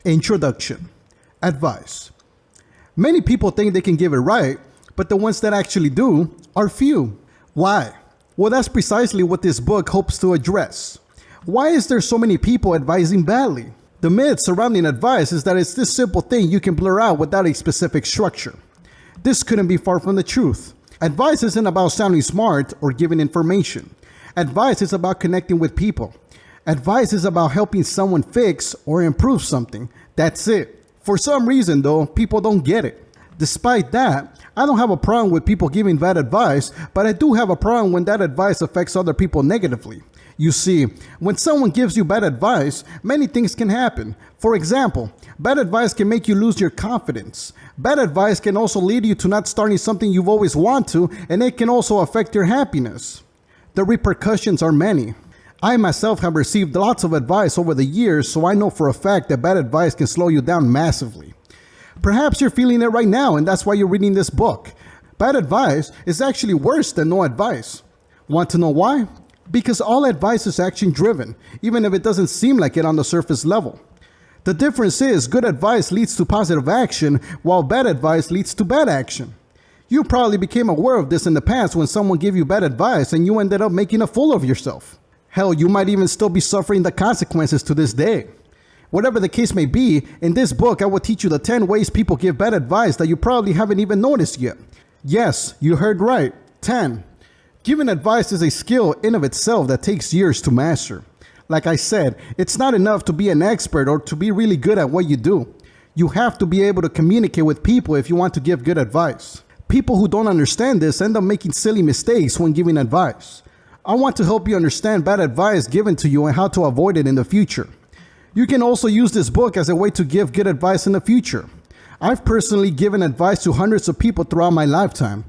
Introduction. Advice. Many people think they can give it right, but the ones that actually do are few. Why? Well, that's precisely what this book hopes to address. Why is there so many people advising badly? The myth surrounding advice is that it's this simple thing you can blur out without a specific structure. This couldn't be far from the truth. Advice isn't about sounding smart or giving information. Advice is about connecting with people. Advice is about helping someone fix or improve something. That's it. For some reason, though, people don't get it. Despite that, I don't have a problem with people giving bad advice, but I do have a problem when that advice affects other people negatively. You see, when someone gives you bad advice, many things can happen. For example, bad advice can make you lose your confidence. Bad advice can also lead you to not starting something you've always wanted to, and it can also affect your happiness. The repercussions are many. I myself have received lots of advice over the years, so I know for a fact that bad advice can slow you down massively. Perhaps you're feeling it right now, and that's why you're reading this book. Bad advice is actually worse than no advice. Want to know why? Because all advice is action-driven, even if it doesn't seem like it on the surface level. The difference is good advice leads to positive action, while bad advice leads to bad action. You probably became aware of this in the past when someone gave you bad advice and you ended up making a fool of yourself. Hell, you might even still be suffering the consequences to this day. Whatever the case may be, in this book I will teach you the 10 ways people give bad advice that you probably haven't even noticed yet. Yes, you heard right, 10. Giving advice is a skill in of itself that takes years to master. Like I said, it's not enough to be an expert or to be really good at what you do. You have to be able to communicate with people if you want to give good advice. People who don't understand this end up making silly mistakes when giving advice. I want to help you understand bad advice given to you and how to avoid it in the future. You can also use this book as a way to give good advice in the future. I've personally given advice to hundreds of people throughout my lifetime.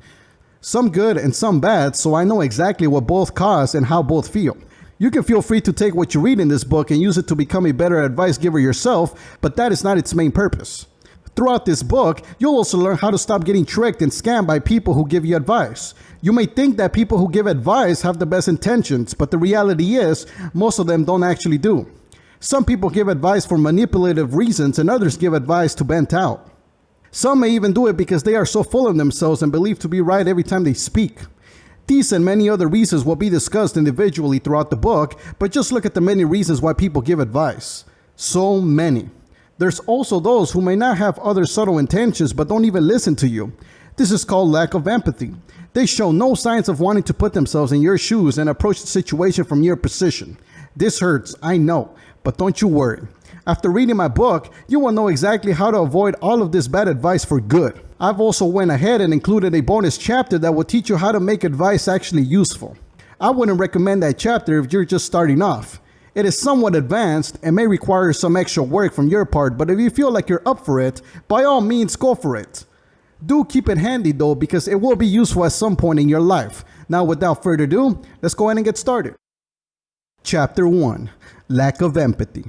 Some good and some bad, so I know exactly what both cause and how both feel. You can feel free to take what you read in this book and use it to become a better advice giver yourself, but that is not its main purpose. Throughout this book, you'll also learn how to stop getting tricked and scammed by people who give you advice. You may think that people who give advice have the best intentions, but the reality is, most of them don't actually do. Some people give advice for manipulative reasons and others give advice to vent out. Some may even do it because they are so full of themselves and believe to be right every time they speak. These and many other reasons will be discussed individually throughout the book, but just look at the many reasons why people give advice. So many. There's also those who may not have other subtle intentions but don't even listen to you. This is called lack of empathy. They show no signs of wanting to put themselves in your shoes and approach the situation from your position. This hurts, I know, but don't you worry. After reading my book, you will know exactly how to avoid all of this bad advice for good. I've also went ahead and included a bonus chapter that will teach you how to make advice actually useful. I wouldn't recommend that chapter if you're just starting off. It is somewhat advanced and may require some extra work from your part, but if you feel like you're up for it, by all means go for it. Do keep it handy though, because it will be useful at some point in your life. Now without further ado, let's go ahead and get started. Chapter 1. Lack of empathy.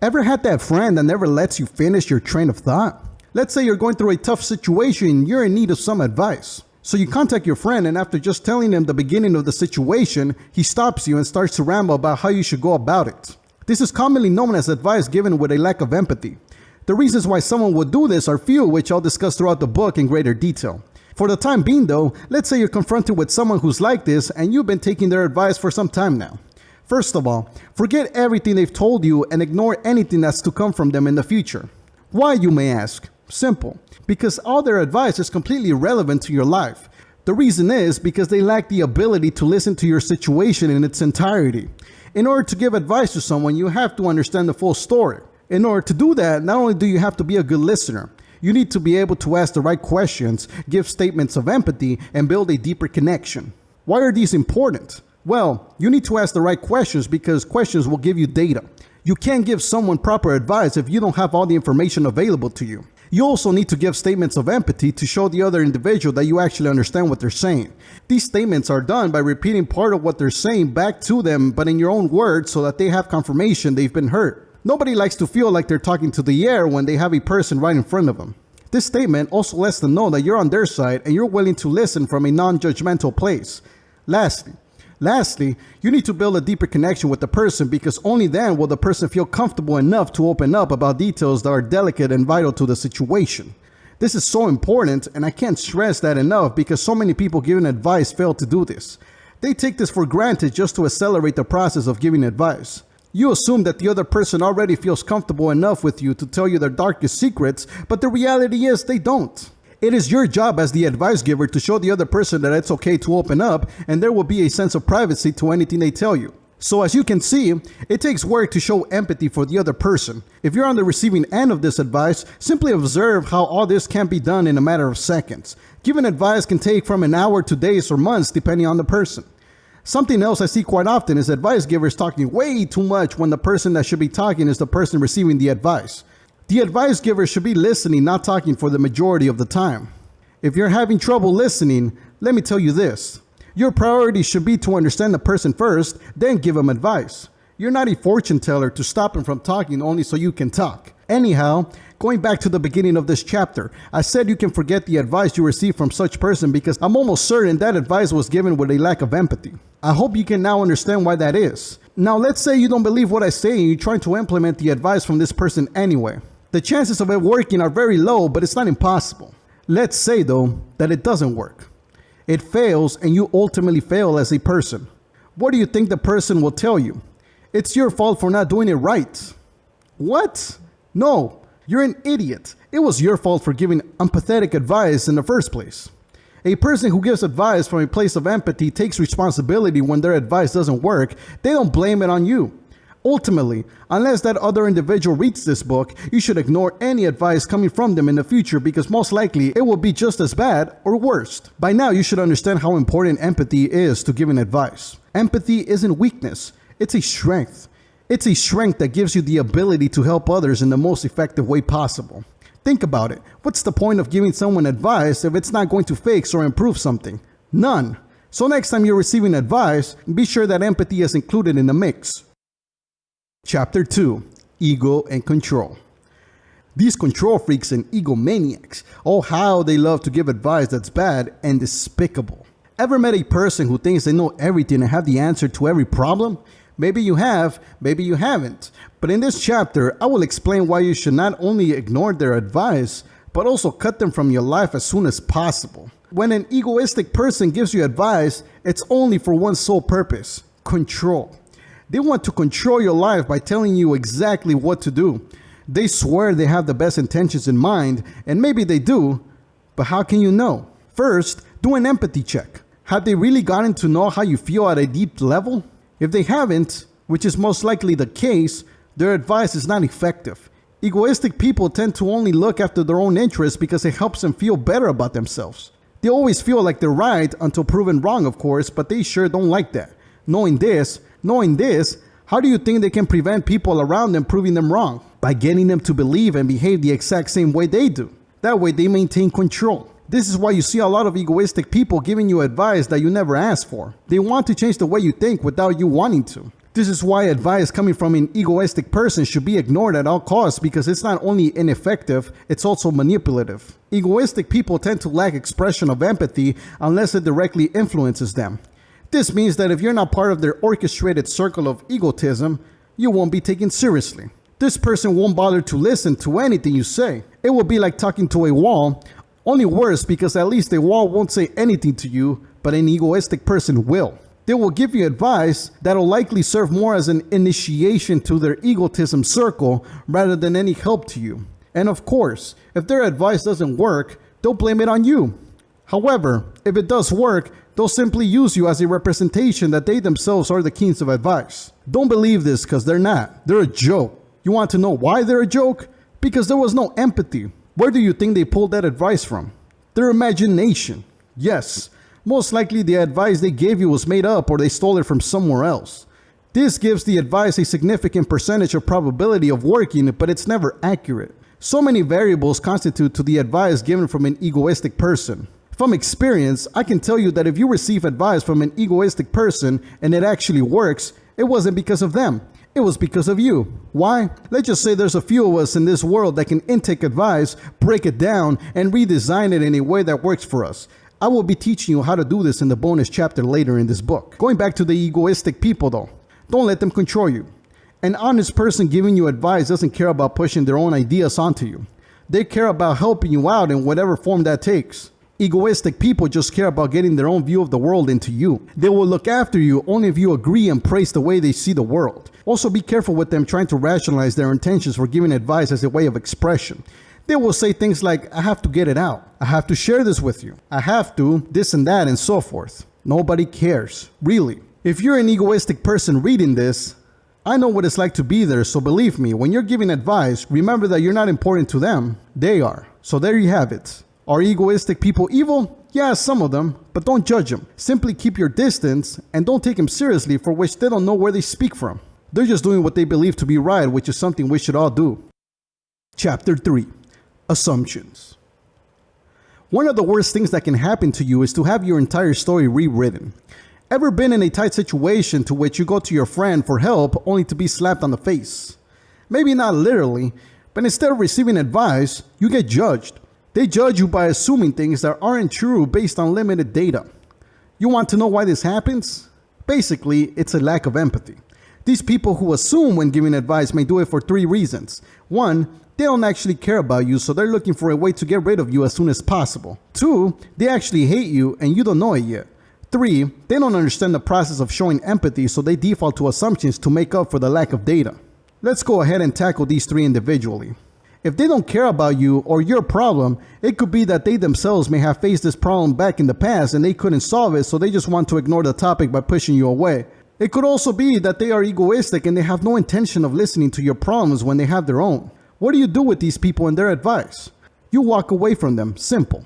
Ever had that friend that never lets you finish your train of thought? Let's say you're going through a tough situation and you're in need of some advice. So you contact your friend, and after just telling him the beginning of the situation, he stops you and starts to ramble about how you should go about it. This is commonly known as advice given with a lack of empathy. The reasons why someone would do this are few, which I'll discuss throughout the book in greater detail. For the time being though, let's say you're confronted with someone who's like this and you've been taking their advice for some time now. First of all, forget everything they've told you and ignore anything that's to come from them in the future. Why, you may ask? Simple. Because all their advice is completely irrelevant to your life. The reason is because they lack the ability to listen to your situation in its entirety. In order to give advice to someone, you have to understand the full story. In order to do that, not only do you have to be a good listener, you need to be able to ask the right questions, give statements of empathy, and build a deeper connection. Why are these important? Well, you need to ask the right questions because questions will give you data. You can't give someone proper advice if you don't have all the information available to you. You also need to give statements of empathy to show the other individual that you actually understand what they're saying. These statements are done by repeating part of what they're saying back to them, but in your own words so that they have confirmation they've been heard. Nobody likes to feel like they're talking to the air when they have a person right in front of them. This statement also lets them know that you're on their side and you're willing to listen from a non-judgmental place. Lastly, Lastly, you need to build a deeper connection with the person because only then will the person feel comfortable enough to open up about details that are delicate and vital to the situation. This is so important, and I can't stress that enough because so many people giving advice fail to do this. They take this for granted just to accelerate the process of giving advice. You assume that the other person already feels comfortable enough with you to tell you their darkest secrets, but the reality is they don't. It is your job as the advice giver to show the other person that it's okay to open up and there will be a sense of privacy to anything they tell you. So as you can see, it takes work to show empathy for the other person. If you're on the receiving end of this advice, simply observe how all this can be done in a matter of seconds. Giving advice can take from an hour to days or months depending on the person. Something else I see quite often is advice givers talking way too much when the person that should be talking is the person receiving the advice. The advice giver should be listening, not talking for the majority of the time. If you're having trouble listening, let me tell you this. Your priority should be to understand the person first, then give them advice. You're not a fortune teller to stop him from talking only so you can talk. Anyhow, going back to the beginning of this chapter, I said you can forget the advice you received from such person because I'm almost certain that advice was given with a lack of empathy. I hope you can now understand why that is. Now let's say you don't believe what I say and you're trying to implement the advice from this person anyway. The chances of it working are very low, but it's not impossible. Let's say though that it doesn't work. It fails and you ultimately fail as a person. What do you think the person will tell you? It's your fault for not doing it right. What? No, you're an idiot. It was your fault for giving empathetic advice in the first place. A person who gives advice from a place of empathy takes responsibility when their advice doesn't work. They don't blame it on you. Ultimately, unless that other individual reads this book, you should ignore any advice coming from them in the future because most likely it will be just as bad or worse. By now, you should understand how important empathy is to giving advice. Empathy isn't weakness, it's a strength. It's a strength that gives you the ability to help others in the most effective way possible. Think about it. What's the point of giving someone advice if it's not going to fix or improve something? None. So next time you're receiving advice, be sure that empathy is included in the mix. Chapter 2. Ego and Control. These control freaks and egomaniacs, oh how they love to give advice that's bad and despicable. Ever met a person who thinks they know everything and have the answer to every problem? Maybe you have, maybe you haven't. But in this chapter, I will explain why you should not only ignore their advice, but also cut them from your life as soon as possible. When an egoistic person gives you advice, it's only for one sole purpose: control. They want to control your life by telling you exactly what to do. They swear they have the best intentions in mind, and maybe they do, but how can you know? First, do an empathy check. Have they really gotten to know how you feel at a deep level? If they haven't, which is most likely the case, their advice is not effective. Egoistic people tend to only look after their own interests because it helps them feel better about themselves. They always feel like they're right until proven wrong, of course, but they sure don't like that. Knowing this, how do you think they can prevent people around them proving them wrong? By getting them to believe and behave the exact same way they do. That way they maintain control. This is why you see a lot of egoistic people giving you advice that you never asked for. They want to change the way you think without you wanting to. This is why advice coming from an egoistic person should be ignored at all costs because it's not only ineffective, it's also manipulative. Egoistic people tend to lack expression of empathy unless it directly influences them. This means that if you're not part of their orchestrated circle of egotism, you won't be taken seriously. This person won't bother to listen to anything you say. It will be like talking to a wall, only worse because at least a wall won't say anything to you, but an egoistic person will. They will give you advice that'll likely serve more as an initiation to their egotism circle rather than any help to you. And of course, if their advice doesn't work, they'll blame it on you. However, if it does work, they'll simply use you as a representation that they themselves are the kings of advice. Don't believe this because they're not. They're a joke. You want to know why they're a joke? Because there was no empathy. Where do you think they pulled that advice from? Their imagination. Yes, most likely the advice they gave you was made up or they stole it from somewhere else. This gives the advice a significant percentage of probability of working, but it's never accurate. So many variables constitute to the advice given from an egoistic person. From experience, I can tell you that if you receive advice from an egoistic person and it actually works, it wasn't because of them. It was because of you. Why? Let's just say there's a few of us in this world that can intake advice, break it down, and redesign it in a way that works for us. I will be teaching you how to do this in the bonus chapter later in this book. Going back to the egoistic people though, don't let them control you. An honest person giving you advice doesn't care about pushing their own ideas onto you. They care about helping you out in whatever form that takes. Egoistic people just care about getting their own view of the world into you. They will look after you only if you agree and praise the way they see the world. Also be careful with them trying to rationalize their intentions for giving advice as a way of expression. They will say things like, I have to get it out. I have to share this with you. I have to, this and that, and so forth. Nobody cares, really. If you're an egoistic person reading this, I know what it's like to be there, so believe me, when you're giving advice, remember that you're not important to them. They are. So there you have it. Are egoistic people evil? Yeah, some of them, but don't judge them. Simply keep your distance and don't take them seriously, for which they don't know where they speak from. They're just doing what they believe to be right, which is something we should all do. Chapter 3. Assumptions. One of the worst things that can happen to you is to have your entire story rewritten. Ever been in a tight situation to which you go to your friend for help only to be slapped on the face? Maybe not literally, but instead of receiving advice, you get judged. They judge you by assuming things that aren't true based on limited data. You want to know why this happens? Basically, it's a lack of empathy. These people who assume when giving advice may do it for 3 reasons. 1, they don't actually care about you, so they're looking for a way to get rid of you as soon as possible. 2, they actually hate you and you don't know it yet. 3, they don't understand the process of showing empathy, so they default to assumptions to make up for the lack of data. Let's go ahead and tackle these 3 individually. If they don't care about you or your problem, it could be that they themselves may have faced this problem back in the past and they couldn't solve it, so they just want to ignore the topic by pushing you away. It could also be that they are egoistic and they have no intention of listening to your problems when they have their own. What do you do with these people and their advice? You walk away from them. Simple.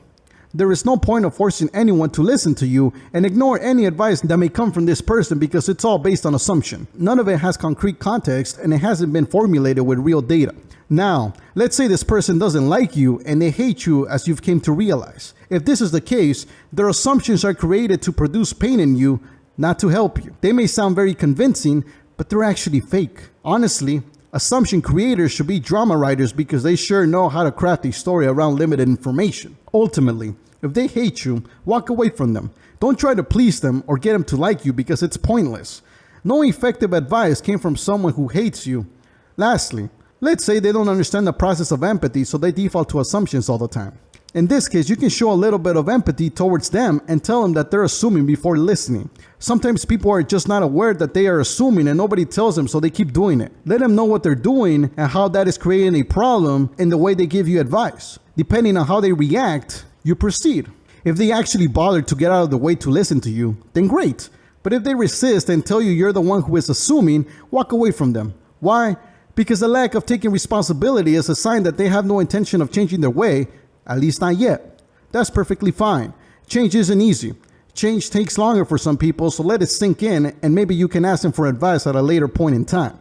There is no point of forcing anyone to listen to you, and ignore any advice that may come from this person because it's all based on assumption. None of it has concrete context and it hasn't been formulated with real data. Now, let's say this person doesn't like you and they hate you as you've came to realize. If this is the case, their assumptions are created to produce pain in you, not to help you. They may sound very convincing, but they're actually fake. Honestly, assumption creators should be drama writers because they sure know how to craft a story around limited information. Ultimately, if they hate you, walk away from them. Don't try to please them or get them to like you because it's pointless. No effective advice came from someone who hates you. Lastly, let's say they don't understand the process of empathy, so they default to assumptions all the time. In this case, you can show a little bit of empathy towards them and tell them that they're assuming before listening. Sometimes people are just not aware that they are assuming and nobody tells them, so they keep doing it. Let them know what they're doing and how that is creating a problem in the way they give you advice. Depending on how they react, you proceed. If they actually bother to get out of the way to listen to you, then great. But if they resist and tell you you're the one who is assuming, walk away from them. Why? Because the lack of taking responsibility is a sign that they have no intention of changing their way, at least not yet. That's perfectly fine. Change isn't easy. Change takes longer for some people, so let it sink in and maybe you can ask them for advice at a later point in time.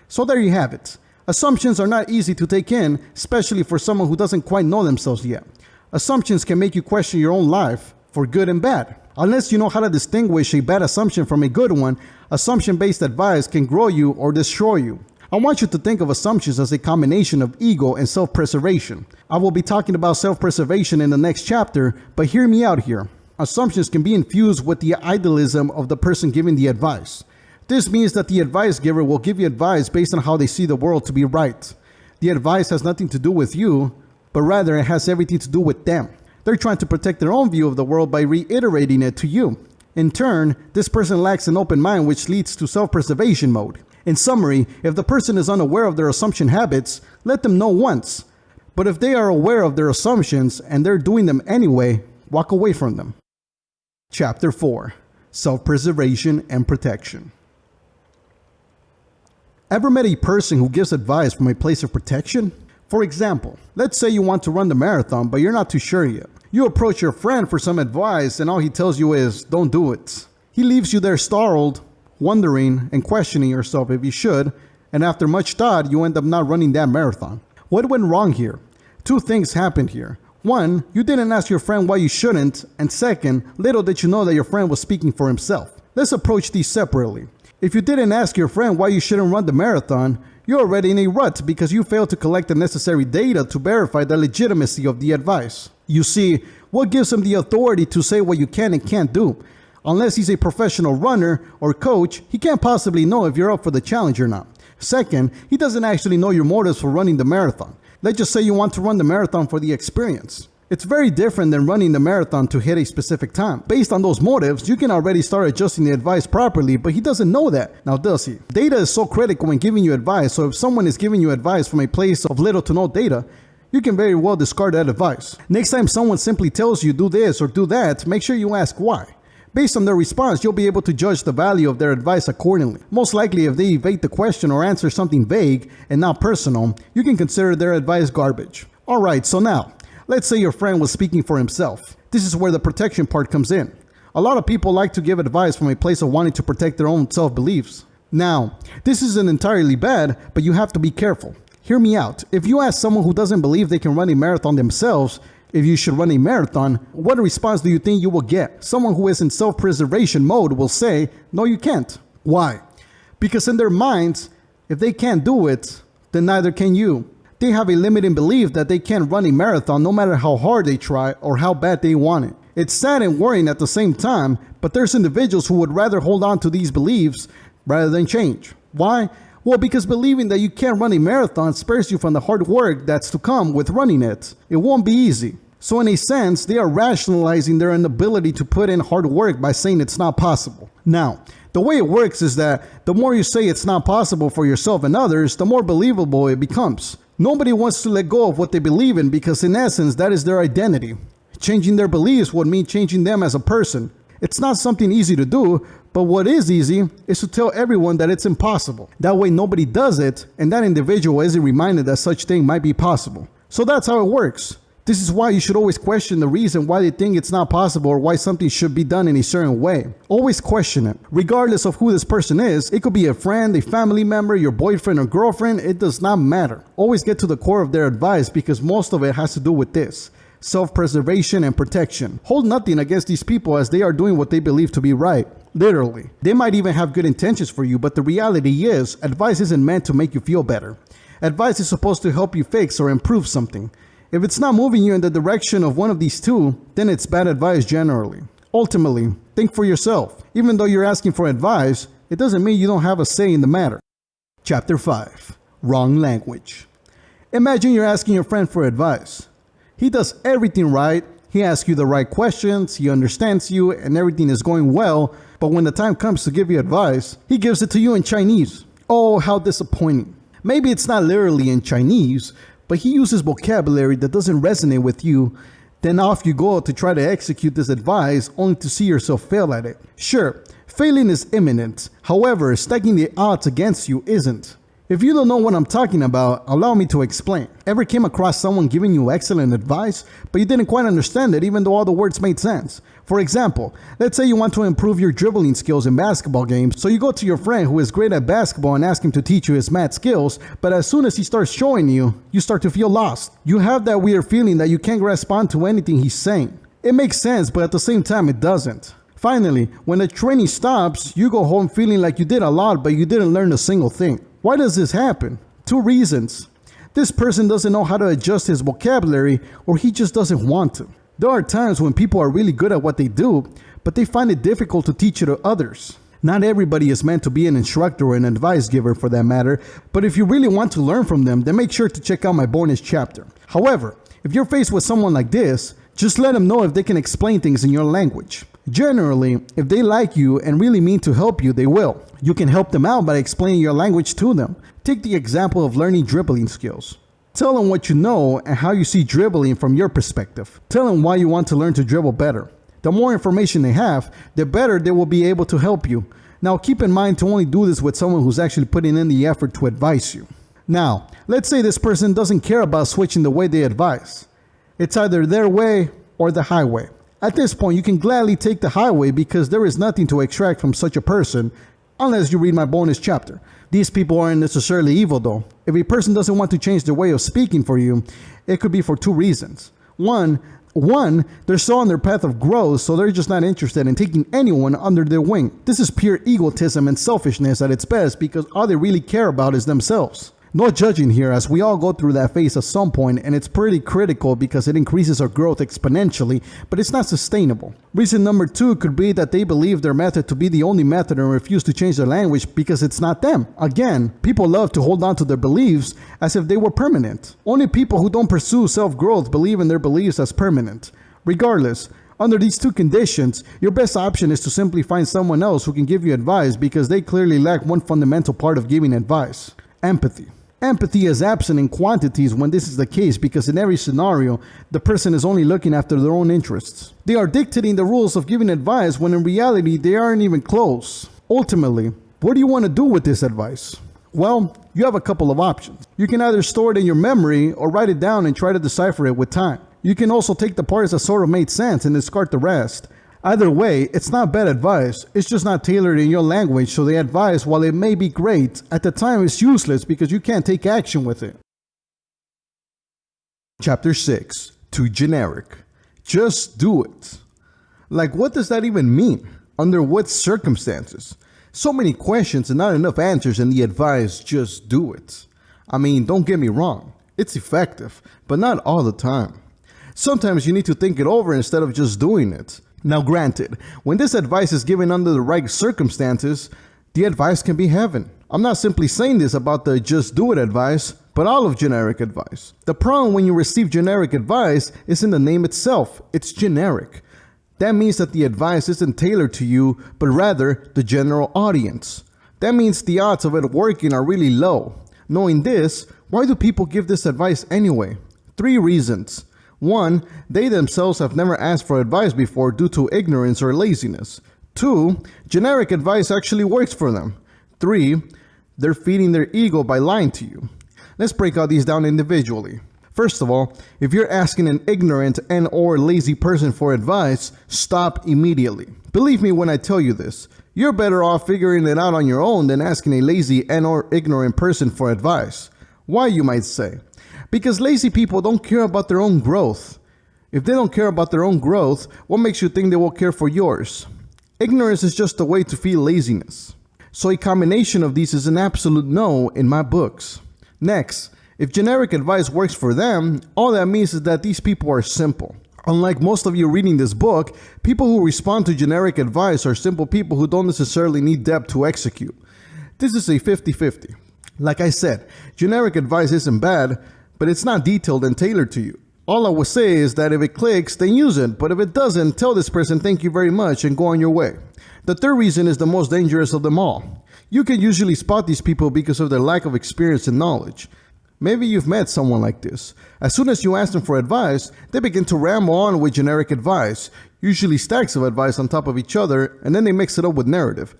So there you have it. Assumptions are not easy to take in, especially for someone who doesn't quite know themselves yet. Assumptions can make you question your own life, for good and bad. Unless you know how to distinguish a bad assumption from a good one, assumption-based advice can grow you or destroy you. I want you to think of assumptions as a combination of ego and self-preservation. I will be talking about self-preservation in the next chapter, but hear me out here. Assumptions can be infused with the idealism of the person giving the advice. This means that the advice giver will give you advice based on how they see the world to be right. The advice has nothing to do with you, but rather it has everything to do with them. They're trying to protect their own view of the world by reiterating it to you. In turn, this person lacks an open mind, which leads to self-preservation mode. In summary, if the person is unaware of their assumption habits, let them know once. But if they are aware of their assumptions and they're doing them anyway, walk away from them. Chapter 4. Self-preservation and protection. Ever met a person who gives advice from a place of protection? For example, let's say you want to run the marathon, but you're not too sure yet. You approach your friend for some advice and all he tells you is, don't do it. He leaves you there startled, wondering and questioning yourself if you should, and after much thought, you end up not running that marathon. What went wrong here? 2 things happened here. 1, you didn't ask your friend why you shouldn't, and 2nd, little did you know that your friend was speaking for himself. Let's approach these separately. If you didn't ask your friend why you shouldn't run the marathon, You're already in a rut because you failed to collect the necessary data to verify the legitimacy of the advice. You see, what gives him the authority to say what you can and can't do? Unless he's a professional runner or coach, he can't possibly know if you're up for the challenge or not. Second, he doesn't actually know your motives for running the marathon. Let's just say you want to run the marathon for the experience. It's very different than running the marathon to hit a specific time. Based on those motives, you can already start adjusting the advice properly, but he doesn't know that. Now, does he? Data is so critical when giving you advice, so if someone is giving you advice from a place of little to no data, you can very well discard that advice. Next time someone simply tells you do this or do that, make sure you ask why. Based on their response, you'll be able to judge the value of their advice accordingly. Most likely, if they evade the question or answer something vague and not personal, you can consider their advice garbage. Alright, so now, let's say your friend was speaking for himself. This is where the protection part comes in. A lot of people like to give advice from a place of wanting to protect their own self-beliefs. Now, this isn't entirely bad, but you have to be careful. Hear me out. If you ask someone who doesn't believe they can run a marathon themselves if you should run a marathon, what response do you think you will get? Someone who is in self-preservation mode will say, no, you can't. Why? Because in their minds, if they can't do it, then neither can you. They have a limiting belief that they can't run a marathon no matter how hard they try or how bad they want it. It's sad and worrying at the same time, but there's individuals who would rather hold on to these beliefs rather than change. Why? Well, because believing that you can't run a marathon spares you from the hard work that's to come with running it. It won't be easy. So in a sense, they are rationalizing their inability to put in hard work by saying it's not possible. Now, the way it works is that the more you say it's not possible for yourself and others, the more believable it becomes. Nobody wants to let go of what they believe in because in essence, that is their identity. Changing their beliefs would mean changing them as a person. It's not something easy to do, but what is easy is to tell everyone that it's impossible. That way nobody does it, and that individual isn't reminded that such thing might be possible. So that's how it works. This is why you should always question the reason why they think it's not possible or why something should be done in a certain way. Always question it. Regardless of who this person is, it could be a friend, a family member, your boyfriend or girlfriend, it does not matter. Always get to the core of their advice because most of it has to do with this: self-preservation and protection. Hold nothing against these people as they are doing what they believe to be right. Literally. They might even have good intentions for you, but the reality is, advice isn't meant to make you feel better. Advice is supposed to help you fix or improve something. If it's not moving you in the direction of one of these two, then it's bad advice generally. Ultimately, think for yourself. Even though you're asking for advice, it doesn't mean you don't have a say in the matter. Chapter 5. Wrong language. Imagine you're asking your friend for advice. He does everything right, he asks you the right questions, he understands you, and everything is going well, but when the time comes to give you advice, he gives it to you in Chinese. Oh, how disappointing. Maybe it's not literally in Chinese, but he uses vocabulary that doesn't resonate with you. Then off you go to try to execute this advice only to see yourself fail at it. Sure, failing is imminent. However, stacking the odds against you isn't. If you don't know what I'm talking about, allow me to explain. Ever came across someone giving you excellent advice, but you didn't quite understand it even though all the words made sense? For example, let's say you want to improve your dribbling skills in basketball games, so you go to your friend who is great at basketball and ask him to teach you his math skills, but as soon as he starts showing you, you start to feel lost. You have that weird feeling that you can't respond to anything he's saying. It makes sense, but at the same time it doesn't. Finally, when the training stops, you go home feeling like you did a lot, but you didn't learn a single thing. Why does this happen? 2 reasons. This person doesn't know how to adjust his vocabulary, or he just doesn't want to. There are times when people are really good at what they do, but they find it difficult to teach it to others. Not everybody is meant to be an instructor or an advice giver for that matter, but if you really want to learn from them, then make sure to check out my bonus chapter. However, if you're faced with someone like this, just let them know if they can explain things in your language. Generally, if they like you and really mean to help you, they will. You can help them out by explaining your language to them. Take the example of learning dribbling skills. Tell them what you know and how you see dribbling from your perspective. Tell them why you want to learn to dribble better. The more information they have, the better they will be able to help you. Now keep in mind to only do this with someone who's actually putting in the effort to advise you. Now, let's say this person doesn't care about switching the way they advise. It's either their way or the highway. At this point, you can gladly take the highway because there is nothing to extract from such a person unless you read my bonus chapter. These people aren't necessarily evil though. If a person doesn't want to change their way of speaking for you, it could be for 2 reasons. One, they're so on their path of growth, so they're just not interested in taking anyone under their wing. This is pure egotism and selfishness at its best because all they really care about is themselves. No judging here, as we all go through that phase at some point, and it's pretty critical because it increases our growth exponentially, but it's not sustainable. Reason number 2 could be that they believe their method to be the only method and refuse to change their language because it's not them. Again, people love to hold on to their beliefs as if they were permanent. Only people who don't pursue self-growth believe in their beliefs as permanent. Regardless, under these 2 conditions, your best option is to simply find someone else who can give you advice because they clearly lack one fundamental part of giving advice: empathy. Empathy is absent in quantities when this is the case because in every scenario, the person is only looking after their own interests. They are dictating the rules of giving advice when in reality they aren't even close. Ultimately, what do you want to do with this advice? Well, you have a couple of options. You can either store it in your memory or write it down and try to decipher it with time. You can also take the parts that sort of made sense and discard the rest. Either way, it's not bad advice, it's just not tailored in your language, so the advice, while it may be great, at the time is useless because you can't take action with it. Chapter 6. Too generic. Just do it. Like, what does that even mean? Under what circumstances? So many questions and not enough answers, and the advice, just do it. I mean, don't get me wrong, it's effective, but not all the time. Sometimes you need to think it over instead of just doing it. Now granted, when this advice is given under the right circumstances, the advice can be heaven. I'm not simply saying this about the just do it advice, but all of generic advice. The problem when you receive generic advice is in the name itself. It's generic. That means that the advice isn't tailored to you, but rather the general audience. That means the odds of it working are really low. Knowing this, why do people give this advice anyway? 3 reasons. 1, they themselves have never asked for advice before due to ignorance or laziness. 2, generic advice actually works for them. 3, they're feeding their ego by lying to you. Let's break all these down individually. First of all, if you're asking an ignorant and or lazy person for advice, stop immediately. Believe me when I tell you this. You're better off figuring it out on your own than asking a lazy and or ignorant person for advice. Why, you might say? Because lazy people don't care about their own growth. If they don't care about their own growth, what makes you think they will care for yours? Ignorance is just a way to feel laziness. So a combination of these is an absolute no in my books. Next, if generic advice works for them, all that means is that these people are simple. Unlike most of you reading this book, people who respond to generic advice are simple people who don't necessarily need depth to execute. This is a 50-50. Like I said, generic advice isn't bad, but it's not detailed and tailored to you. All I would say is that if it clicks, then use it, but if it doesn't, tell this person thank you very much and go on your way. The third reason is the most dangerous of them all. You can usually spot these people because of their lack of experience and knowledge. Maybe you've met someone like this. As soon as you ask them for advice, they begin to ramble on with generic advice, usually stacks of advice on top of each other, and then they mix it up with narrative.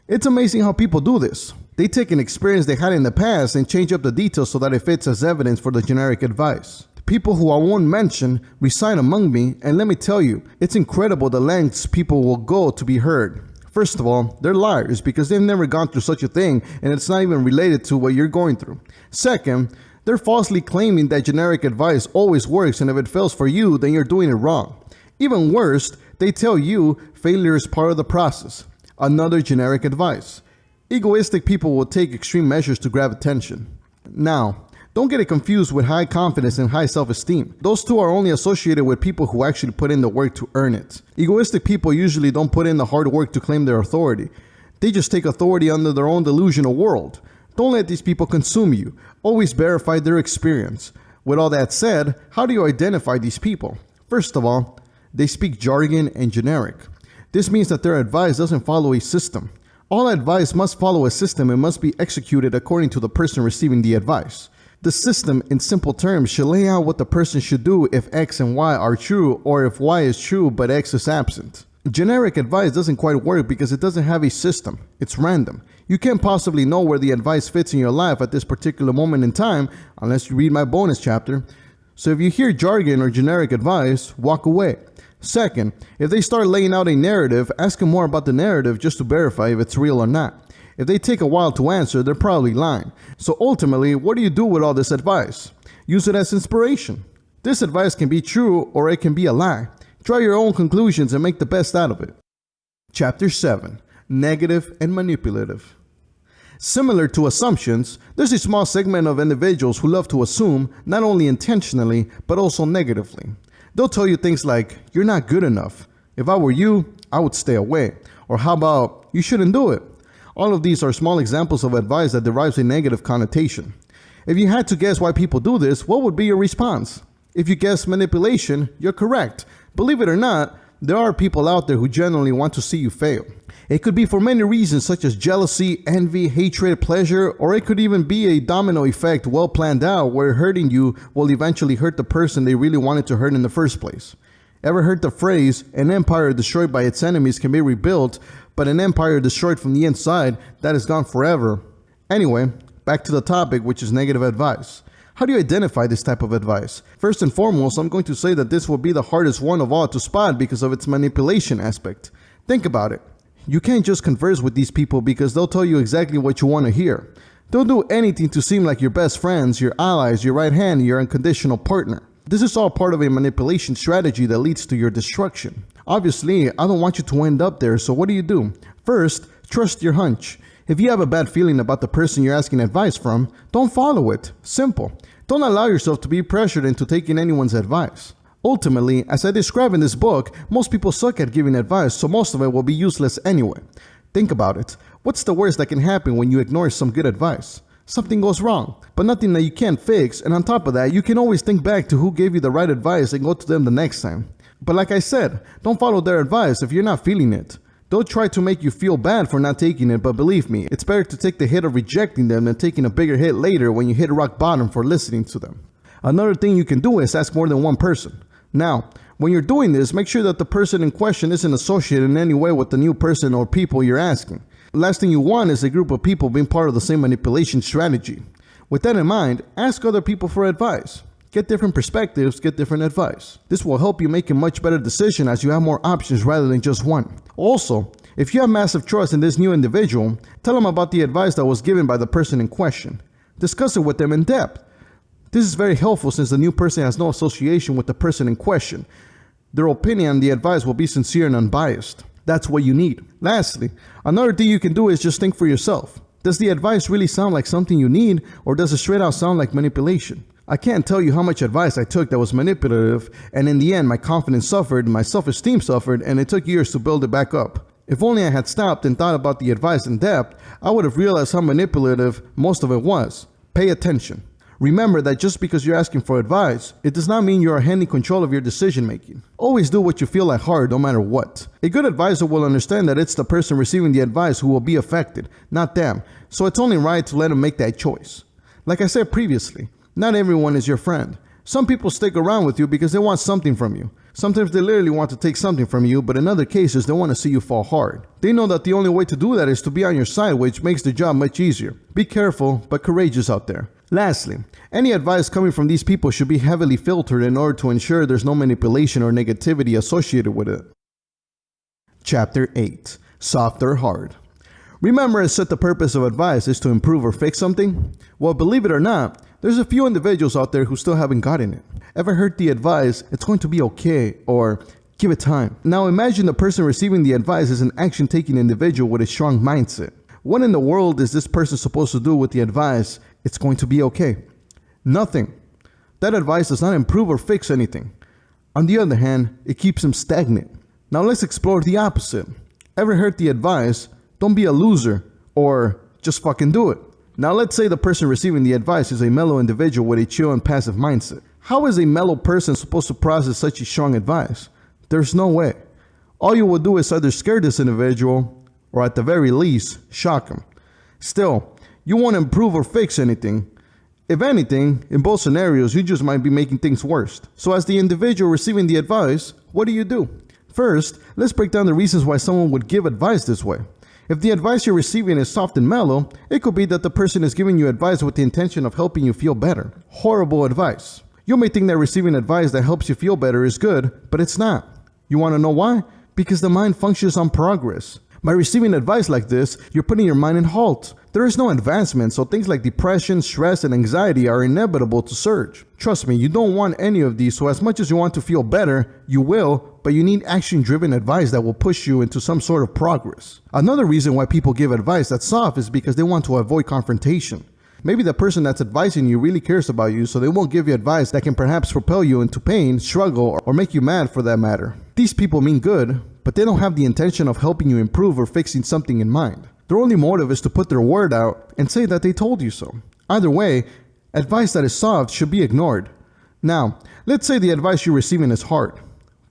It's amazing how people do this. They take an experience they had in the past and change up the details so that it fits as evidence for the generic advice. The people who I won't mention reside among me, and let me tell you, it's incredible the lengths people will go to be heard. First of all, they're liars because they've never gone through such a thing and it's not even related to what you're going through. Second, they're falsely claiming that generic advice always works and if it fails for you, then you're doing it wrong. Even worse, they tell you failure is part of the process. Another generic advice. Egoistic people will take extreme measures to grab attention. Now, don't get it confused with high confidence and high self-esteem. Those two are only associated with people who actually put in the work to earn it. Egoistic people usually don't put in the hard work to claim their authority. They just take authority under their own delusional world. Don't let these people consume you. Always verify their experience. With all that said, how do you identify these people? First of all, they speak jargon and generic. This means that their advice doesn't follow a system. All advice must follow a system and must be executed according to the person receiving the advice. The system, in simple terms, should lay out what the person should do if X and Y are true or if Y is true but X is absent. Generic advice doesn't quite work because it doesn't have a system. It's random. You can't possibly know where the advice fits in your life at this particular moment in time unless you read my bonus chapter. So if you hear jargon or generic advice, walk away. Second, if they start laying out a narrative, ask them more about the narrative just to verify if it's real or not. If they take a while to answer, they're probably lying. So ultimately, what do you do with all this advice? Use it as inspiration. This advice can be true or it can be a lie. Draw your own conclusions and make the best out of it. Chapter 7. Negative and Manipulative. Similar to assumptions, there's a small segment of individuals who love to assume, not only intentionally, but also negatively. They'll tell you things like, "You're not good enough. If I were you, I would stay away." Or how about, "You shouldn't do it." All of these are small examples of advice that derives a negative connotation. If you had to guess why people do this, what would be your response? If you guess manipulation, you're correct. Believe it or not, there are people out there who genuinely want to see you fail. It could be for many reasons such as jealousy, envy, hatred, pleasure, or it could even be a domino effect well planned out where hurting you will eventually hurt the person they really wanted to hurt in the first place. Ever heard the phrase, "An empire destroyed by its enemies can be rebuilt, but an empire destroyed from the inside, that is gone forever"? Anyway, back to the topic, which is negative advice. How do you identify this type of advice? First and foremost, I'm going to say that this will be the hardest one of all to spot because of its manipulation aspect. Think about it. You can't just converse with these people because they'll tell you exactly what you want to hear. They'll do anything to seem like your best friends, your allies, your right hand, your unconditional partner. This is all part of a manipulation strategy that leads to your destruction. Obviously, I don't want you to end up there, so what do? First, trust your hunch. If you have a bad feeling about the person you're asking advice from, don't follow it. Simple. Don't allow yourself to be pressured into taking anyone's advice. Ultimately, as I describe in this book, most people suck at giving advice, so most of it will be useless anyway. Think about it. What's the worst that can happen when you ignore some good advice? Something goes wrong, but nothing that you can't fix, and on top of that, you can always think back to who gave you the right advice and go to them the next time. But like I said, don't follow their advice if you're not feeling it. They'll try to make you feel bad for not taking it, but believe me, it's better to take the hit of rejecting them than taking a bigger hit later when you hit rock bottom for listening to them. Another thing you can do is ask more than one person. Now, when you're doing this, make sure that the person in question isn't associated in any way with the new person or people you're asking. The last thing you want is a group of people being part of the same manipulation strategy. With that in mind, ask other people for advice. Get different perspectives, get different advice. This will help you make a much better decision as you have more options rather than just one. Also, if you have massive trust in this new individual, tell them about the advice that was given by the person in question. Discuss it with them in depth. This is very helpful since the new person has no association with the person in question. Their opinion on the advice will be sincere and unbiased. That's what you need. Lastly, another thing you can do is just think for yourself. Does the advice really sound like something you need, or does it straight out sound like manipulation? I can't tell you how much advice I took that was manipulative, and in the end my confidence suffered, my self-esteem suffered, and it took years to build it back up. If only I had stopped and thought about the advice in depth, I would have realized how manipulative most of it was. Pay attention. Remember that just because you're asking for advice, it does not mean you are handing control of your decision making. Always do what you feel at heart, no matter what. A good advisor will understand that it's the person receiving the advice who will be affected, not them, so it's only right to let them make that choice. Like I said previously, not everyone is your friend. Some people stick around with you because they want something from you. Sometimes they literally want to take something from you, but in other cases, they want to see you fall hard. They know that the only way to do that is to be on your side, which makes the job much easier. Be careful, but courageous out there. Lastly, any advice coming from these people should be heavily filtered in order to ensure there's no manipulation or negativity associated with it. Chapter 8. Soft or Hard. Remember, I said the purpose of advice is to improve or fix something? Well, believe it or not, there's a few individuals out there who still haven't gotten it. Ever heard the advice, "It's going to be okay," or "Give it time"? Now imagine the person receiving the advice is an action-taking individual with a strong mindset. What in the world is this person supposed to do with the advice, "It's going to be okay"? Nothing. That advice does not improve or fix anything. On the other hand, it keeps him stagnant. Now let's explore the opposite. Ever heard the advice, "Don't be a loser," or "Just fucking do it"? Now let's say the person receiving the advice is a mellow individual with a chill and passive mindset. How is a mellow person supposed to process such a strong advice? There's no way. All you will do is either scare this individual, or at the very least, shock him. Still, you won't improve or fix anything. If anything, in both scenarios, you just might be making things worse. So as the individual receiving the advice, what do? First, let's break down the reasons why someone would give advice this way. If the advice you're receiving is soft and mellow, it could be that the person is giving you advice with the intention of helping you feel better. Horrible advice. You may think that receiving advice that helps you feel better is good, but it's not. You want to know why? Because the mind functions on progress. By receiving advice like this, you're putting your mind in halt. There is no advancement, so things like depression, stress, and anxiety are inevitable to surge. Trust me, you don't want any of these, so as much as you want to feel better, you will, but you need action-driven advice that will push you into some sort of progress. Another reason why people give advice that's soft is because they want to avoid confrontation. Maybe the person that's advising you really cares about you, so they won't give you advice that can perhaps propel you into pain, struggle, or make you mad for that matter. These people mean good, but they don't have the intention of helping you improve or fixing something in mind. Their only motive is to put their word out and say that they told you so. Either way, advice that is soft should be ignored. Now, let's say the advice you're receiving is hard.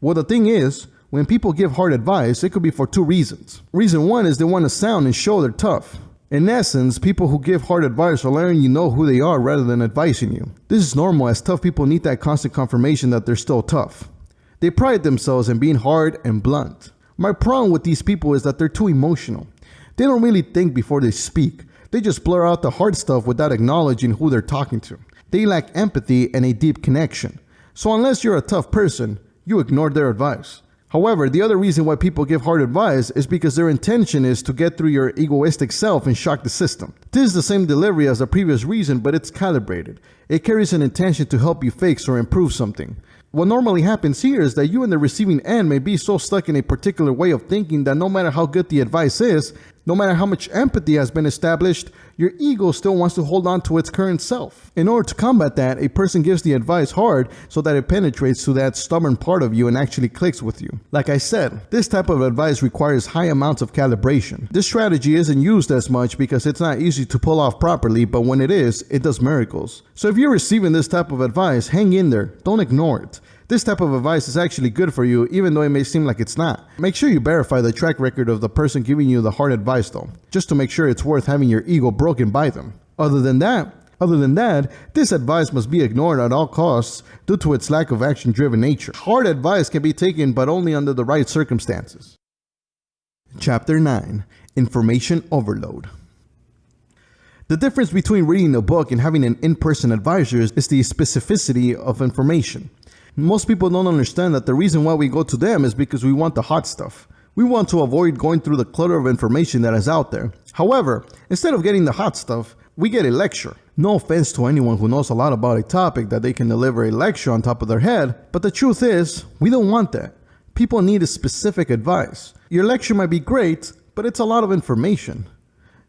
Well, the thing is, when people give hard advice, it could be for two reasons. Reason one is they want to sound and show they're tough. In essence, people who give hard advice are letting you know who they are rather than advising you. This is normal, as tough people need that constant confirmation that they're still tough. They pride themselves in being hard and blunt. My problem with these people is that they're too emotional. They don't really think before they speak. They just blur out the hard stuff without acknowledging who they're talking to. They lack empathy and a deep connection. So unless you're a tough person, you ignore their advice. However, the other reason why people give hard advice is because their intention is to get through your egoistic self and shock the system. This is the same delivery as the previous reason, but it's calibrated. It carries an intention to help you fix or improve something. What normally happens here is that you and the receiving end may be so stuck in a particular way of thinking that no matter how good the advice is, no matter how much empathy has been established, your ego still wants to hold on to its current self. In order to combat that, a person gives the advice hard so that it penetrates to that stubborn part of you and actually clicks with you. Like I said, this type of advice requires high amounts of calibration. This strategy isn't used as much because it's not easy to pull off properly, but when it is, it does miracles. So if you're receiving this type of advice, hang in there. Don't ignore it. This type of advice is actually good for you, even though it may seem like it's not. Make sure you verify the track record of the person giving you the hard advice though, just to make sure it's worth having your ego broken by them. Other than that, this advice must be ignored at all costs due to its lack of action-driven nature. Hard advice can be taken, but only under the right circumstances. Chapter 9. Information Overload. The difference between reading a book and having an in-person advisor is the specificity of information. Most people don't understand that the reason why we go to them is because we want the hot stuff. We want to avoid going through the clutter of information that is out there. However, instead of getting the hot stuff, we get a lecture. No offense to anyone who knows a lot about a topic that they can deliver a lecture on top of their head, but the truth is, we don't want that. People need a specific advice. Your lecture might be great, but it's a lot of information.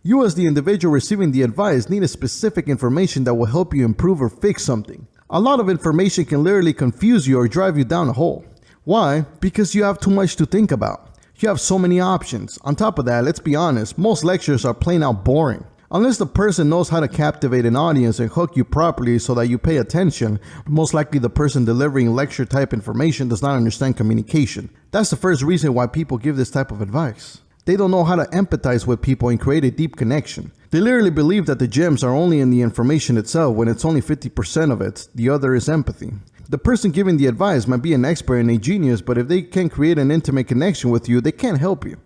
You as the individual receiving the advice need a specific information that will help you improve or fix something. A lot of information can literally confuse you or drive you down a hole. Why? Because you have too much to think about. You have so many options. On top of that, let's be honest, most lectures are plain out boring. Unless the person knows how to captivate an audience and hook you properly so that you pay attention, most likely the person delivering lecture type information does not understand communication. That's the first reason why people give this type of advice. They don't know how to empathize with people and create a deep connection. They literally believe that the gems are only in the information itself when it's only 50% of it. The other is empathy. The person giving the advice might be an expert and a genius, but if they can't create an intimate connection with you, they can't help you.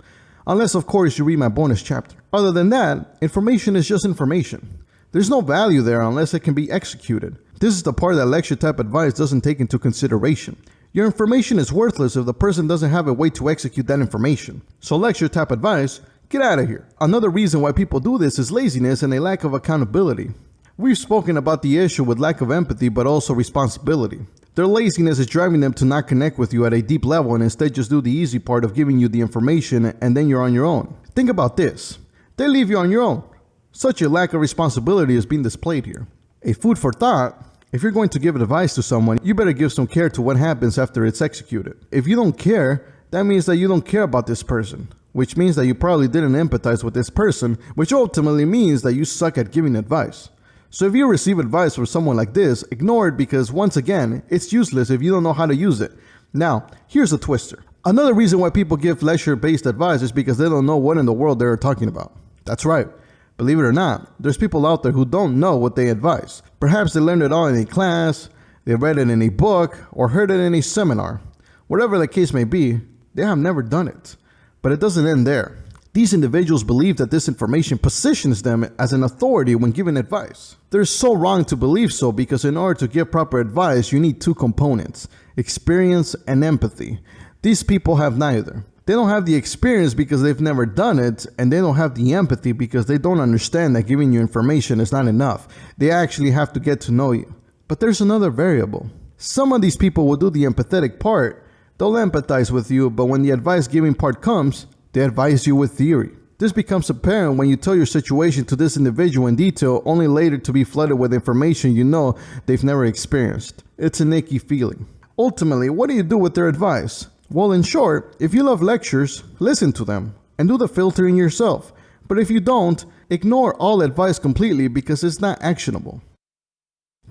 Unless, of course, you read my bonus chapter. Other than that, information is just information. There's no value there unless it can be executed. This is the part that lecture type advice doesn't take into consideration. Your information is worthless if the person doesn't have a way to execute that information. So lecture type advice, get out of here. Another reason why people do this is laziness and a lack of accountability. We've spoken about the issue with lack of empathy, but also responsibility. Their laziness is driving them to not connect with you at a deep level and instead just do the easy part of giving you the information and then you're on your own. Think about this. They leave you on your own. Such a lack of responsibility is being displayed here. A food for thought. If you're going to give advice to someone, you better give some care to what happens after it's executed. If you don't care, that means that you don't care about this person, which means that you probably didn't empathize with this person, which ultimately means that you suck at giving advice. So if you receive advice from someone like this, ignore it because once again, it's useless if you don't know how to use it. Now, here's a twister. Another reason why people give lecture-based advice is because they don't know what in the world they're talking about. That's right. Believe it or not, there's people out there who don't know what they advise. Perhaps they learned it all in a class, they read it in a book, or heard it in a seminar. Whatever the case may be, they have never done it. But it doesn't end there. These individuals believe that this information positions them as an authority when giving advice. They're so wrong to believe so because in order to give proper advice, you need two components, experience and empathy. These people have neither. They don't have the experience because they've never done it, and they don't have the empathy because they don't understand that giving you information is not enough. They actually have to get to know you. But there's another variable. Some of these people will do the empathetic part. They'll empathize with you, but when the advice giving part comes, they advise you with theory. This becomes apparent when you tell your situation to this individual in detail, only later to be flooded with information you know they've never experienced. It's an icky feeling. Ultimately, what do you do with their advice? Well, in short, if you love lectures, listen to them and do the filtering yourself. But if you don't, ignore all advice completely because it's not actionable.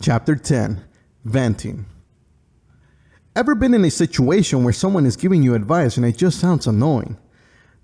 Chapter 10. Venting. Ever been in a situation where someone is giving you advice and it just sounds annoying?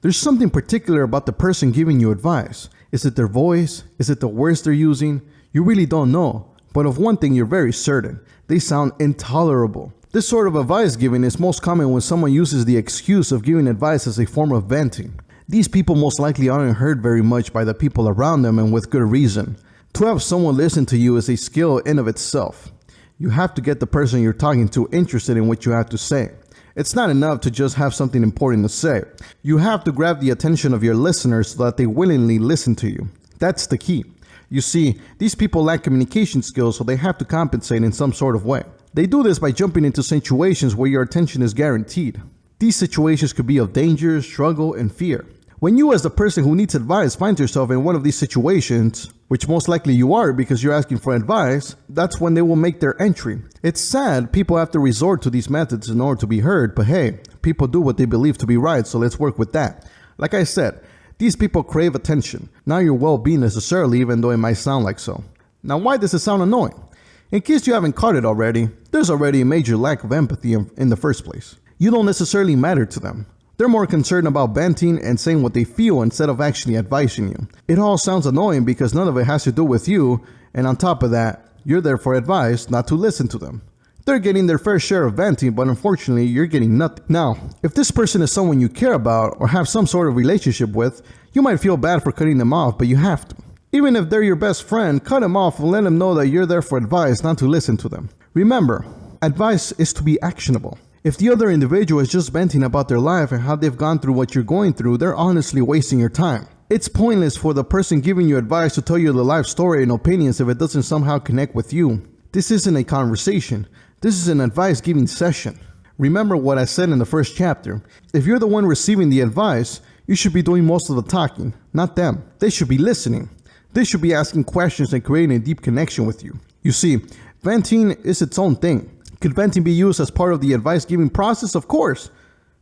There's something particular about the person giving you advice. Is it their voice? Is it the words they're using? You really don't know. But of one thing you're very certain. They sound intolerable. This sort of advice giving is most common when someone uses the excuse of giving advice as a form of venting. These people most likely aren't heard very much by the people around them, and with good reason. To have someone listen to you is a skill in of itself. You have to get the person you're talking to interested in what you have to say. It's not enough to just have something important to say. You have to grab the attention of your listeners so that they willingly listen to you. That's the key. You see, these people lack communication skills, so they have to compensate in some sort of way. They do this by jumping into situations where your attention is guaranteed. These situations could be of danger, struggle, and fear. When you, as the person who needs advice, find yourself in one of these situations, which most likely you are because you're asking for advice, that's when they will make their entry. It's sad people have to resort to these methods in order to be heard, but hey, people do what they believe to be right, so let's work with that. Like I said, these people crave attention, not your well-being necessarily, even though it might sound like so. Now, why does it sound annoying? In case you haven't caught it already, there's already a major lack of empathy in the first place. You don't necessarily matter to them. They're more concerned about venting and saying what they feel instead of actually advising you. It all sounds annoying because none of it has to do with you, and on top of that, you're there for advice, not to listen to them. They're getting their fair share of venting, but unfortunately, you're getting nothing. Now, if this person is someone you care about or have some sort of relationship with, you might feel bad for cutting them off, but you have to. Even if they're your best friend, cut them off and let them know that you're there for advice, not to listen to them. Remember, advice is to be actionable. If the other individual is just venting about their life and how they've gone through what you're going through, they're honestly wasting your time. It's pointless for the person giving you advice to tell you the life story and opinions if it doesn't somehow connect with you. This isn't a conversation. This is an advice giving session. Remember what I said in the first chapter. If you're the one receiving the advice, you should be doing most of the talking, not them. They should be listening. They should be asking questions and creating a deep connection with you. You see, venting is its own thing. Could venting be used as part of the advice-giving process? Of course.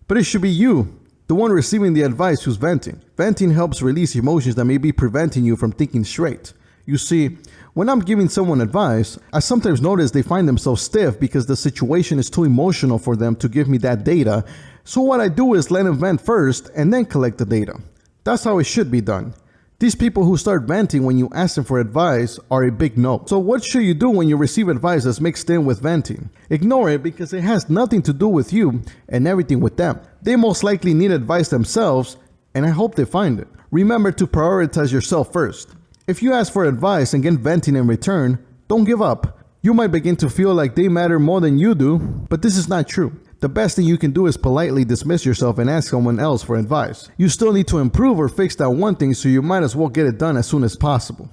But it should be you, the one receiving the advice, who's venting. Venting helps release emotions that may be preventing you from thinking straight. You see, when I'm giving someone advice, I sometimes notice they find themselves stiff because the situation is too emotional for them to give me that data. So what I do is let them vent first and then collect the data. That's how it should be done. These people who start venting when you ask them for advice are a big no. So what should you do when you receive advice that's mixed in with venting? Ignore it because it has nothing to do with you and everything with them. They most likely need advice themselves, and I hope they find it. Remember to prioritize yourself first. If you ask for advice and get venting in return, don't give up. You might begin to feel like they matter more than you do, but this is not true. The best thing you can do is politely dismiss yourself and ask someone else for advice. You still need to improve or fix that one thing, so you might as well get it done as soon as possible.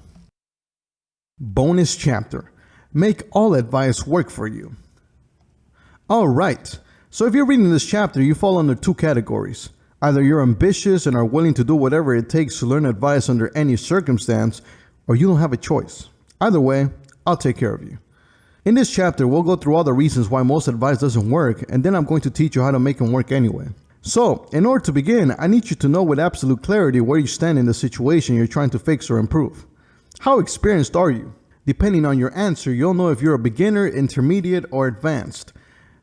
Bonus chapter. Make all advice work for you. Alright, so if you're reading this chapter, you fall under two categories. Either you're ambitious and are willing to do whatever it takes to learn advice under any circumstance, or you don't have a choice. Either way, I'll take care of you. In this chapter, we'll go through all the reasons why most advice doesn't work, and then I'm going to teach you how to make them work anyway. So, in order to begin, I need you to know with absolute clarity where you stand in the situation you're trying to fix or improve. How experienced are you? Depending on your answer, you'll know if you're a beginner, intermediate, or advanced.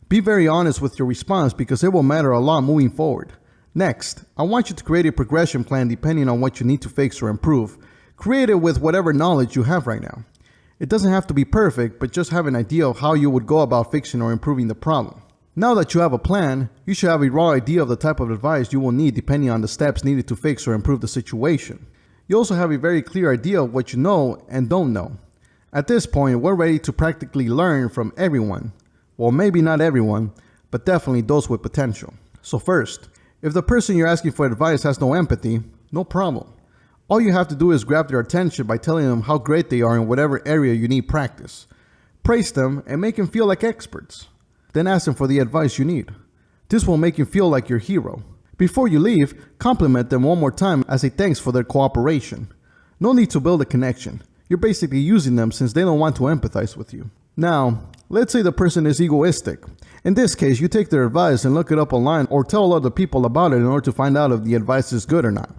Be very honest with your response because it will matter a lot moving forward. Next, I want you to create a progression plan depending on what you need to fix or improve. Create it with whatever knowledge you have right now. It doesn't have to be perfect, but just have an idea of how you would go about fixing or improving the problem. Now that you have a plan, you should have a raw idea of the type of advice you will need depending on the steps needed to fix or improve the situation. You also have a very clear idea of what you know and don't know. At this point, we're ready to practically learn from everyone. Well, maybe not everyone, but definitely those with potential. So first, If the person you're asking for advice has no empathy, no problem. All you have to do is grab their attention by telling them how great they are in whatever area you need practice. Praise them and make them feel like experts. Then ask them for the advice you need. This will make you feel like your hero. Before you leave, compliment them one more time as a thanks for their cooperation. No need to build a connection. You're basically using them since they don't want to empathize with you. Now, let's say the person is egoistic. In this case, you take their advice and look it up online or tell other people about it in order to find out if the advice is good or not.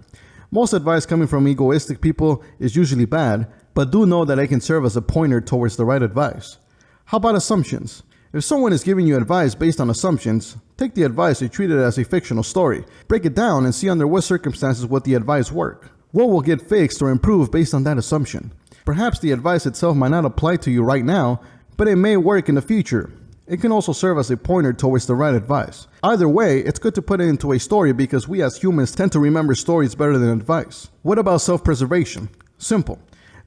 Most advice coming from egoistic people is usually bad, but do know that it can serve as a pointer towards the right advice. How about assumptions? If someone is giving you advice based on assumptions, take the advice and treat it as a fictional story. Break it down and see under what circumstances would the advice work. What will get fixed or improved based on that assumption? Perhaps the advice itself might not apply to you right now, but it may work in the future. It can also serve as a pointer towards the right advice. Either way, it's good to put it into a story because we as humans tend to remember stories better than advice. What about self-preservation? Simple.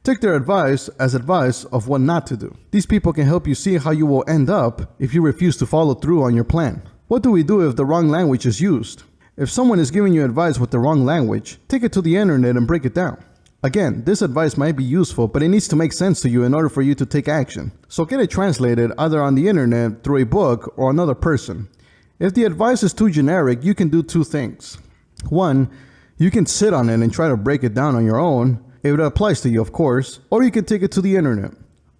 Take their advice as advice of what not to do. These people can help you see how you will end up if you refuse to follow through on your plan. What do we do if the wrong language is used? If someone is giving you advice with the wrong language, take it to the internet and break it down. Again, this advice might be useful, but it needs to make sense to you in order for you to take action. So get it translated either on the internet, through a book, or another person. If the advice is too generic, you can do two things. One, you can sit on it and try to break it down on your own, if it applies to you, of course, or you can take it to the internet.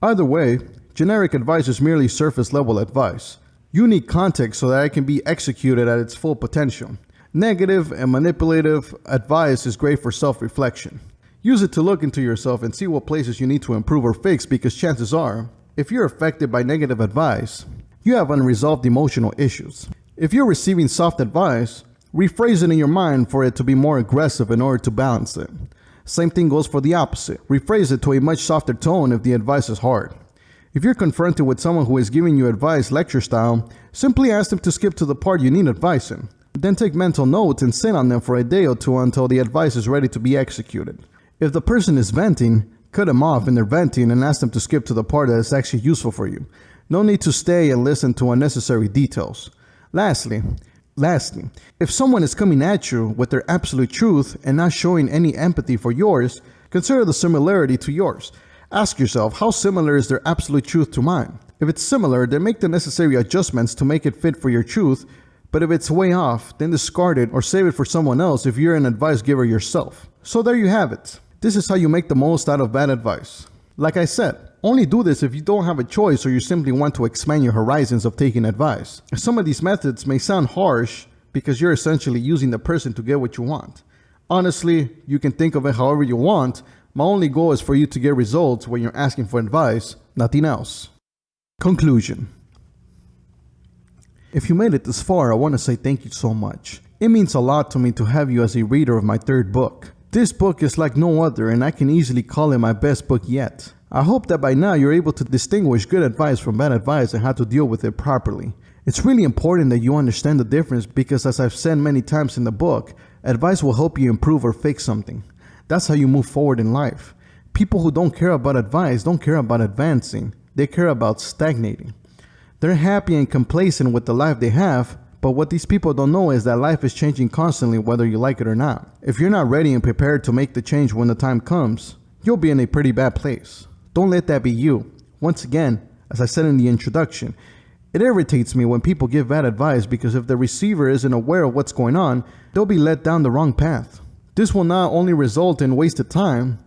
Either way, generic advice is merely surface level advice. You need context so that it can be executed at its full potential. Negative and manipulative advice is great for self-reflection. Use it to look into yourself and see what places you need to improve or fix because chances are, if you're affected by negative advice, you have unresolved emotional issues. If you're receiving soft advice, rephrase it in your mind for it to be more aggressive in order to balance it. Same thing goes for the opposite. Rephrase it to a much softer tone if the advice is hard. If you're confronted with someone who is giving you advice lecture style, simply ask them to skip to the part you need advice in. Then take mental notes and sit on them for a day or two until the advice is ready to be executed. If the person is venting, cut them off in their venting and ask them to skip to the part that is actually useful for you. No need to stay and listen to unnecessary details. Lastly, if someone is coming at you with their absolute truth and not showing any empathy for yours, consider the similarity to yours. Ask yourself, how similar is their absolute truth to mine? If it's similar, then make the necessary adjustments to make it fit for your truth, but if it's way off, then discard it or save it for someone else if you're an advice giver yourself. So there you have it. This is how you make the most out of bad advice. Like I said, only do this if you don't have a choice or you simply want to expand your horizons of taking advice. Some of these methods may sound harsh because you're essentially using the person to get what you want. Honestly, you can think of it however you want. My only goal is for you to get results when you're asking for advice, nothing else. Conclusion. If you made it this far, I want to say thank you so much. It means a lot to me to have you as a reader of my third book. This book is like no other, and I can easily call it my best book yet. I hope that by now you're able to distinguish good advice from bad advice and how to deal with it properly. It's really important that you understand the difference because, as I've said many times in the book, advice will help you improve or fix something. That's how you move forward in life. People who don't care about advice don't care about advancing. They care about stagnating. They're happy and complacent with the life they have, but what these people don't know is that life is changing constantly whether you like it or not. If you're not ready and prepared to make the change when the time comes, you'll be in a pretty bad place. Don't let that be you. Once again, as I said in the introduction, it irritates me when people give bad advice because if the receiver isn't aware of what's going on, they'll be led down the wrong path. This will not only result in wasted time,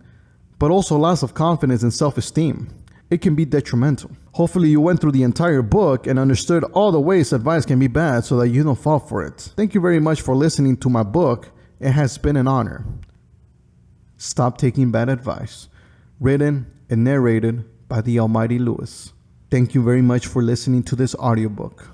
but also loss of confidence and self-esteem. It can be detrimental. Hopefully you went through the entire book and understood all the ways advice can be bad so that you don't fall for it. Thank you very much for listening to my book. It has been an honor. Stop Taking Bad Advice. Written and narrated by the Almighty Lewis. Thank you very much for listening to this audiobook.